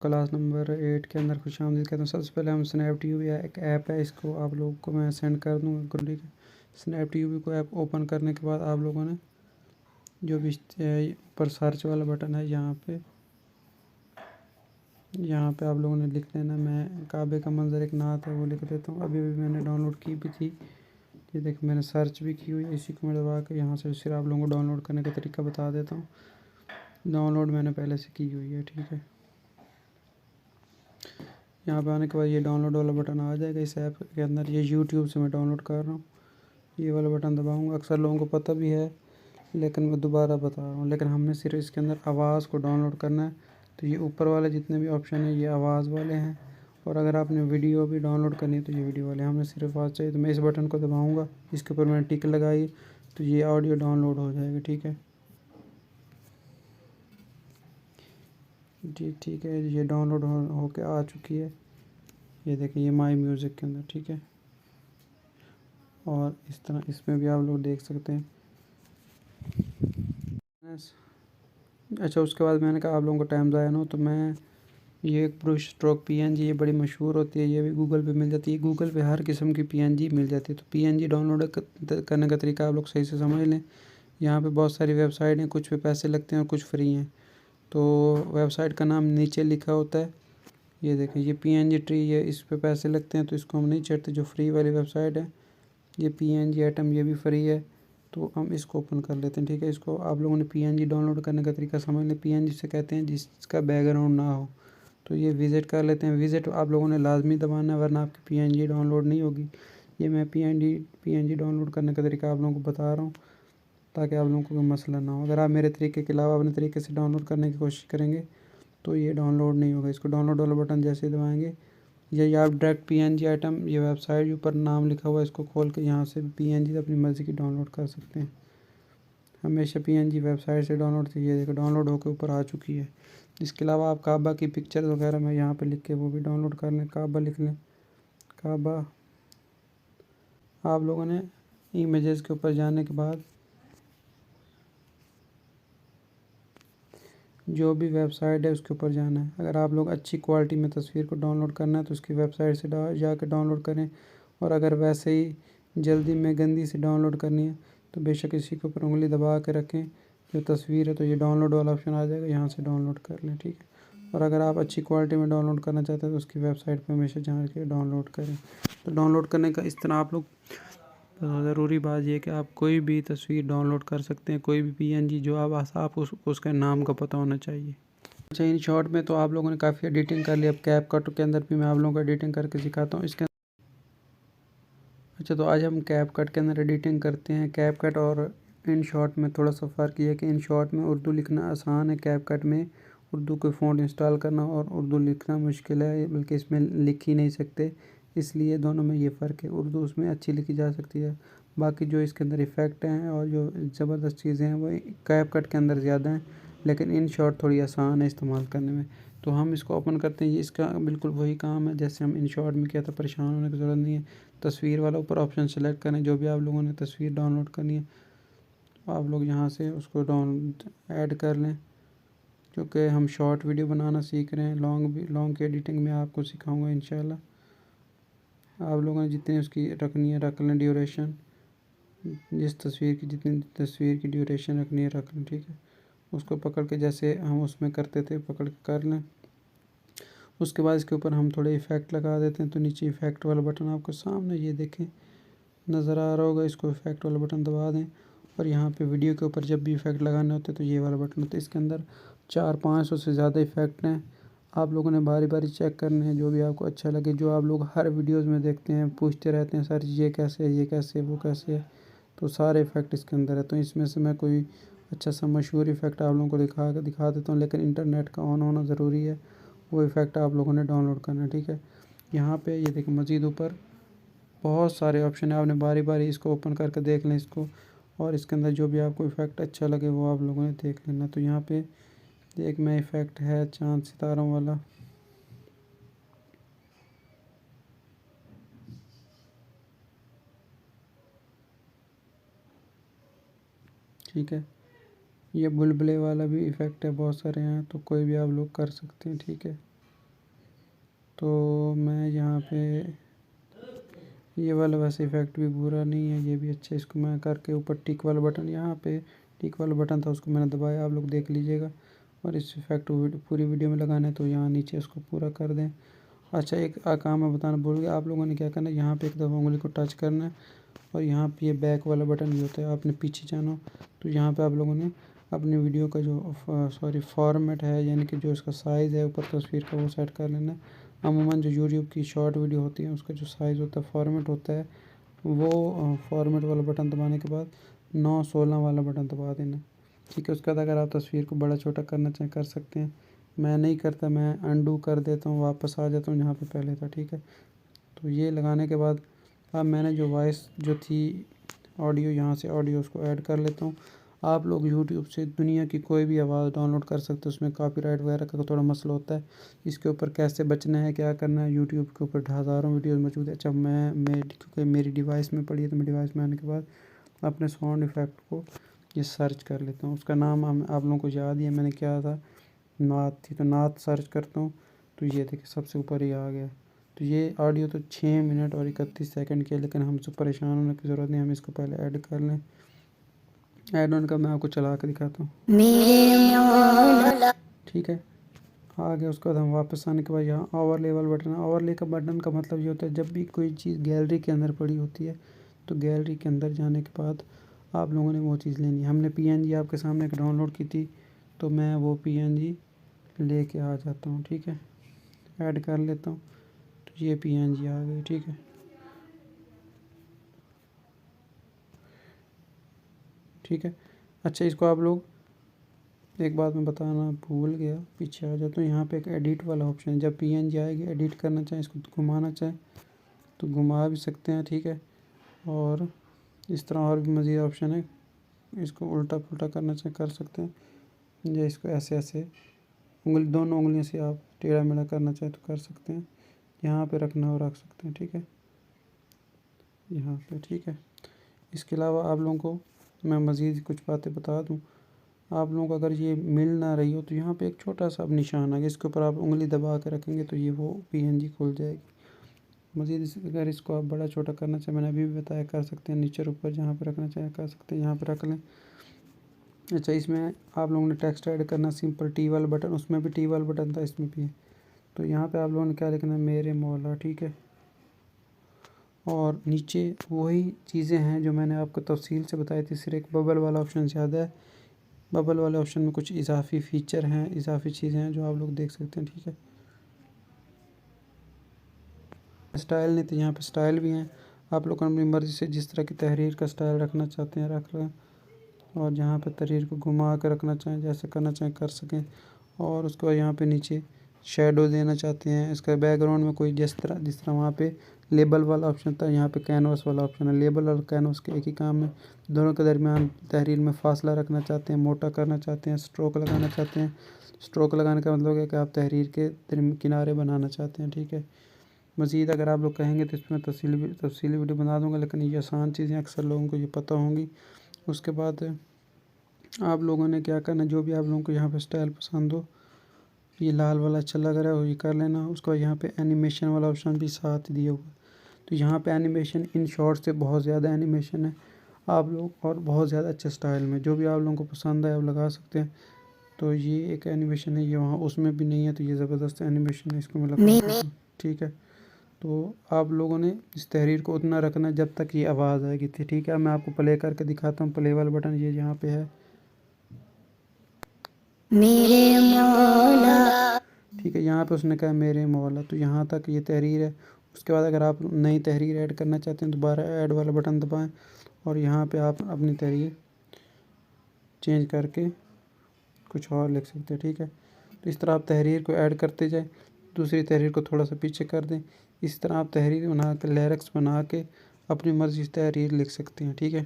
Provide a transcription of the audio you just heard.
Class number 8 के अंदर खुशामदीद कहता हूँ। सबसे पहले हम स्नैपट्यूब या एक ऐप है, इसको आप लोगों को मैं सेंड कर दूँगा। ठीक है, स्नैपट्यूब को ऐप ओपन करने के बाद आप लोगों ने जो भी ऊपर सर्च वाला बटन है यहाँ पे आप लोगों ने लिख लेना। मैं काबे का मंजर एक नात है वो लिख देता हूँ। अभी मैंने डाउनलोड की भी थी, ये देखो मैंने सर्च भी की हुई है। इसी को मैं दबा के यहाँ से फिर आप लोगों को डाउनलोड करने का तरीका बता देता हूँ। डाउनलोड मैंने पहले से की हुई है, ठीक है। यहाँ पे आने के बाद ये डाउनलोड वाला बटन आ जाएगा इस ऐप के अंदर। ये यूट्यूब से मैं डाउनलोड कर रहा हूँ, ये वाला बटन दबाऊँगा। अक्सर लोगों को पता भी है, लेकिन मैं दोबारा बता रहा हूँ। लेकिन हमने सिर्फ इसके अंदर आवाज़ को डाउनलोड करना है, तो ये ऊपर वाले जितने भी ऑप्शन है ये आवाज़ वाले हैं। और अगर आपने वीडियो भी डाउनलोड करनी है तो ये वीडियो वाले। हमने सिर्फ आवाज़ चाहिए, तो मैं इस बटन को दबाऊँगा, इसके ऊपर मैंने टिक लगाई तो ये ऑडियो डाउनलोड हो जाएगी, ठीक है जी। ठीक है, ये डाउनलोड होके आ चुकी है। ये देखिए ये माई म्यूज़िक के अंदर, ठीक है। और इस तरह इसमें भी आप लोग देख सकते हैं। अच्छा, उसके बाद मैंने कहा आप लोगों को टाइम ज़ाया ना हो, तो मैं ये एक ब्रश स्ट्रोक पीएनजी, ये बड़ी मशहूर होती है, ये भी गूगल पे मिल जाती है। गूगल पे हर किस्म की पीएनजी मिल जाती है। तो पीएनजी डाउनलोड करने का तरीका आप लोग सही से समझ लें। यहाँ पे बहुत सारी वेबसाइट हैं, कुछ पे पैसे लगते हैं और कुछ फ्री हैं। तो वेबसाइट का नाम नीचे लिखा होता है, ये देखें ये पीएनजी ट्री, ये इस पे पैसे लगते हैं तो इसको हम नहीं चढ़ते। जो फ्री वाली वेबसाइट है ये पीएनजी एटम, ये भी फ्री है, तो हम इसको ओपन कर लेते हैं, ठीक है। इसको आप लोगों ने पीएनजी डाउनलोड करने का तरीका समझ लें। पीएनजी से कहते हैं जिसका बैकग्राउंड ना हो। तो ये विज़िट कर लेते हैं। विज़िट आप लोगों ने लाजमी दबाना है, वरना आपकी पीएनजी डाउनलोड नहीं होगी। ये मैं पीएनजी डाउनलोड करने का तरीका आप लोगों को बता रहा हूँ, ताकि आप लोगों को कोई मसला ना हो। अगर आप मेरे तरीके के अलावा अपने तरीके से डाउनलोड करने की कोशिश करेंगे तो ये डाउनलोड नहीं होगा। इसको डाउनलोड वाला बटन जैसे ही दबाएंगे, या आप डायरेक्ट पीएनजी आइटम, ये वेबसाइट के ऊपर नाम लिखा हुआ है, इसको खोल के यहाँ से पीएनजी अपनी मर्ज़ी की डाउनलोड कर सकते हैं। हमेशा पीएनजी वेबसाइट से डाउनलोड से, ये देखो डाउनलोड होकर ऊपर आ चुकी है। इसके अलावा आप काबा की पिक्चर वगैरह में यहाँ पे लिख के वो भी डाउनलोड कर लें। काबा लिख लें, काबा। आप लोगों ने इमेजेस के ऊपर जाने के बाद जो भी वेबसाइट है उसके ऊपर जाना है। अगर आप लोग अच्छी क्वालिटी में तस्वीर को डाउनलोड करना है तो उसकी वेबसाइट से जाकर डाउनलोड करें। और अगर वैसे ही जल्दी में गंदी से डाउनलोड करनी है तो बेशक इसी के ऊपर उंगली दबा के रखें जो तस्वीर है, तो ये डाउनलोड वाला ऑप्शन आ जाएगा, यहाँ से डाउनलोड कर लें, ठीक है। और अगर आप अच्छी क्वालिटी में डाउनलोड करना चाहते हैं तो उसकी वेबसाइट पर हमेशा जा के डाउनलोड करें। तो डाउनलोड करने का इस तरह आप लोग, ज़रूरी बात यह है कि आप कोई भी तस्वीर डाउनलोड कर सकते हैं, कोई भी पीएनजी, जो आप उसका नाम का पता होना चाहिए। अच्छा, इन शॉर्ट में तो आप लोगों ने काफ़ी एडिटिंग कर लिया। अब कैपकट के अंदर भी मैं आप लोगों को एडिटिंग करके सिखाता हूँ इसके। अच्छा, तो आज हम कैपकट के अंदर एडिटिंग करते हैं। कैपकट और इन शॉर्ट में थोड़ा सा फ़र्क ये है कि इन शॉर्ट में उर्दू लिखना आसान है, कैपकट में उर्दू के फ़ॉन्ट इंस्टॉल करना और उर्दू लिखना मुश्किल है, बल्कि इसमें लिख ही नहीं सकते। इसलिए दोनों में ये फ़र्क है। उर्दू उसमें अच्छी लिखी जा सकती है, बाकी जो इसके अंदर इफ़ेक्ट हैं और जो ज़बरदस्त चीज़ें हैं वो कैपकट के अंदर ज़्यादा हैं, लेकिन इन शॉर्ट थोड़ी आसान है इस्तेमाल करने में। तो हम इसको ओपन करते हैं। ये इसका बिल्कुल वही काम है जैसे हम इन शॉर्ट में किया था, परेशान होने की ज़रूरत नहीं है। तस्वीर वाला ऊपर ऑप्शन सेलेक्ट करें, जो भी आप लोगों ने तस्वीर डाउनलोड करनी है आप लोग यहाँ से उसको ऐड कर लें। क्योंकि हम शॉर्ट वीडियो बनाना सीख रहे हैं, लॉन्ग की एडिटिंग में आपको सिखाऊंगा इंशाल्लाह। आप लोगों ने जितनी उसकी रखनी है रख लें ड्यूरेशन, जितनी तस्वीर की ड्यूरेशन रखनी है रख लें, ठीक है। उसको पकड़ के जैसे हम उसमें करते थे पकड़ के कर लें। उसके बाद इसके ऊपर हम थोड़े इफ़ेक्ट लगा देते हैं। तो नीचे इफ़ेक्ट वाला बटन आपको सामने ये देखें नज़र आ रहा होगा, इसको इफ़ेक्ट वाला बटन दबा दें। और यहाँ पे वीडियो के ऊपर जब भी इफ़ेक्ट लगाने होते हैं तो ये वाला बटन होता है। इसके अंदर 400-500 से ज़्यादा इफ़ेक्ट हैं। आप लोगों ने बारी बारी चेक करने हैं, जो भी आपको अच्छा लगे। जो आप लोग हर वीडियोज़ में देखते हैं, पूछते रहते हैं सर ये कैसे है, ये कैसे है, वो कैसे है, तो सारे इफ़ेक्ट इसके अंदर है। तो इसमें से मैं कोई अच्छा सा मशहूर इफ़ेक्ट आप लोगों को दिखा देता हूँ, लेकिन इंटरनेट का ऑन होना ज़रूरी है। वो इफ़ेक्ट आप लोगों ने डाउनलोड करना है, ठीक है। यहाँ पे ये देखिए मज़ीद ऊपर बहुत सारे ऑप्शन है, आपने बारी बारी इसको ओपन करके देख लें इसको। और इसके अंदर जो भी आपको इफ़ेक्ट अच्छा लगे वो आप लोगों ने देख लेना। तो यहाँ पे एक में इफ़ेक्ट है चाँद सितारों वाला, ठीक है। ये बुलबुले वाला भी इफ़ेक्ट है, बहुत सारे हैं, तो कोई भी आप लोग कर सकते हैं, ठीक है। तो मैं यहाँ पे ये वाला वैसे इफ़ेक्ट भी बुरा नहीं है, ये भी अच्छा है। इसको मैं करके ऊपर टिक वाला बटन, यहाँ पे टिक वाला बटन था उसको मैंने दबाया, आप लोग देख लीजिएगा। और इस इफ़ेक्ट को पूरी वीडियो में लगाना है तो यहाँ नीचे उसको पूरा कर दें। अच्छा, एक काम मैं बताना भूल गया, आप लोगों ने क्या करना है, यहाँ पे एक दफ़ा उंगली को टच करना है और यहाँ पे ये बैक वाला बटन भी होता है। आपने पीछे जाना हो तो यहाँ पे आप लोगों ने अपनी वीडियो का जो फॉर्मेट है, यानी कि जो इसका साइज़ है ऊपर तस्वीर का, वो सेट कर लेना है। अमूमन जो यूट्यूब की शॉर्ट वीडियो होती है उसका जो साइज़ होता है, फॉर्मेट होता है, वो फॉर्मेट वाला बटन दबाने के बाद 9/16 वाला बटन दबा देना। ठीक है, उसके बाद अगर आप तस्वीर को बड़ा छोटा करना चाहें कर सकते हैं। मैं नहीं करता, मैं अनडू कर देता हूँ, वापस आ जाता हूँ जहाँ पे पहले था। ठीक है, तो ये लगाने के बाद अब मैंने जो वॉइस जो थी ऑडियो, यहाँ से ऑडियो उसको ऐड कर लेता हूँ। आप लोग यूट्यूब से दुनिया की कोई भी आवाज़ डाउनलोड कर सकते हो, उसमें कॉपीराइट वगैरह का थोड़ा मसला होता है। इसके ऊपर कैसे बचना है, क्या करना है, यूट्यूब के ऊपर हज़ारों वीडियोज़ मौजूद है। जब मैं क्योंकि मेरी डिवाइस में पड़ी है तो मैं डिवाइस में आने के बाद अपने साउंड इफ़ेक्ट को ये सर्च कर लेता हूँ। उसका नाम आप लोगों को याद ही है, मैंने क्या था, नात थी, तो नात सर्च करता हूँ तो ये देखिए सबसे ऊपर ही आ गया। तो ये ऑडियो तो 6 मिनट और 31 सेकंड की है, लेकिन हमसे परेशान होने की ज़रूरत नहीं, हम इसको पहले ऐड कर लें। ऐड ऑन का मैं आपको चला के दिखाता हूँ। ठीक है, आ गया। उसके बाद हम वापस आने के बाद यहाँ ओवरले वाला बटन है। ओवरले का बटन का मतलब ये होता है, जब भी कोई चीज़ गैलरी के अंदर पड़ी होती है तो गैलरी के अंदर जाने के बाद आप लोगों ने वो चीज़ लेनी है। हमने पीएनजी आपके सामने एक डाउनलोड की थी, तो मैं वो पीएनजी लेके आ जाता हूँ। ठीक है, ऐड कर लेता हूँ, तो ये पीएनजी आ गई। ठीक है, ठीक है। अच्छा, इसको आप लोग, एक बात मैं बताना भूल गया, पीछे आ जाता हूँ। यहाँ पे एक एडिट वाला ऑप्शन है, जब पीएनजी आएगी एडिट करना चाहें, इसको घुमाना चाहें तो घुमा भी सकते हैं। ठीक है, और इस तरह और भी मज़ीद ऑप्शन है, इसको उल्टा पुल्टा करना चाहें कर सकते हैं, या इसको ऐसे ऐसे दोनों उंगलियों से आप टेढ़ा मेढ़ा करना चाहें तो कर सकते हैं। यहाँ पे रखना हो रख सकते हैं। ठीक है, यहाँ पे। ठीक है, इसके अलावा आप लोगों को मैं मज़ीद कुछ बातें बता दूँ। आप लोगों को अगर ये मिल ना रही हो तो यहाँ पे एक छोटा सा अब निशान आ गया, इसके ऊपर आप उंगली दबा के रखेंगे तो ये वो पीएनजी खुल जाएगी। मज़ीद अगर इसको आप बड़ा छोटा करना चाहें, मैंने अभी भी बताया, कर सकते हैं। नीचे ऊपर जहाँ पे रखना चाहें कर सकते हैं, यहाँ पे रख लें। अच्छा, इसमें आप लोगों ने टेक्स्ट ऐड करना, सिंपल टी वाला बटन, उसमें भी टी वाला बटन था, इसमें भी है। तो यहाँ पे आप लोगों ने क्या लिखना है, मेरे मौला। ठीक है, और नीचे वही चीज़ें हैं जो मैंने आपको तफसील से बताई थी, सिर्फ एक बबल वाला ऑप्शन ज़्यादा है। बबल वाले ऑप्शन में कुछ इजाफी फ़ीचर हैं, इजाफी चीज़ें हैं जो आप लोग देख सकते हैं। ठीक है, स्टाइल नहीं तो यहाँ पे स्टाइल भी हैं, आप लोग अपनी मर्ज़ी से जिस तरह की तहरीर का स्टाइल रखना चाहते हैं रख लें, और जहाँ पे तहरीर को घुमा कर रखना चाहें, जैसे करना चाहें कर सकें। और उसके बाद यहाँ पे नीचे शेडो देना चाहते हैं, इसका बैकग्राउंड में कोई जिस तरह वहाँ पे लेबल वाला ऑप्शन था, यहाँ पे कैनवास वाला ऑप्शन है। लेबल और कैनवास के एक ही काम है, दोनों के दरमियान तहरीर में फासला रखना चाहते हैं, मोटा करना चाहते हैं, स्ट्रोक लगाना चाहते हैं। स्ट्रोक लगाने का मतलब है कि आप तहरीर के किनारे बनाना चाहते हैं। ठीक है, मज़ीद अगर आप लोग कहेंगे तो इसमें तफसीली वीडियो बना दूँगा, लेकिन ये आसान चीज़ें अक्सर लोगों को ये पता होंगी। उसके बाद आप लोगों ने क्या करना, जो भी आप लोगों को यहाँ पे स्टाइल पसंद हो, ये लाल वाला अच्छा लग रहा है वो ये कर लेना। उसका यहाँ पे एनिमेशन वाला ऑप्शन भी साथ दिया हुआ है, तो यहाँ पे एनिमेशन इन शॉर्ट से बहुत ज़्यादा एनिमेशन है आप लोग, और बहुत ज़्यादा अच्छे स्टाइल में, जो भी आप लोगों को पसंद है आप लगा सकते हैं। तो ये एक एनिमेशन है, ये वहाँ उसमें भी नहीं है, तो ये ज़बरदस्त एनिमेशन है, इसको मैं लगा देता हूँ। ठीक है, तो आप लोगों ने इस तहरीर को उतना रखना है जब तक ये आवाज़ आएगी थी। ठीक है, मैं आपको प्ले करके दिखाता हूँ। प्ले वाला बटन ये यहाँ पे है, मेरे मौला। ठीक है, यहाँ पे उसने कहा मेरे मौला, तो यहाँ तक ये तहरीर है। उसके बाद अगर आप नई तहरीर ऐड करना चाहते हैं दोबारा ऐड वाला बटन दबाएं, और यहाँ पे आप अपनी तहरीर चेंज करके कुछ और लिख सकते हैं। ठीक है, तो इस तरह आप तहरीर को ऐड करते जाएं, दूसरी तहरीर को थोड़ा सा पीछे कर दें। इस तरह आप तहरीर बना के लिरिक्स बना के अपनी मर्ज़ी से तहरीर लिख सकते हैं। ठीक है।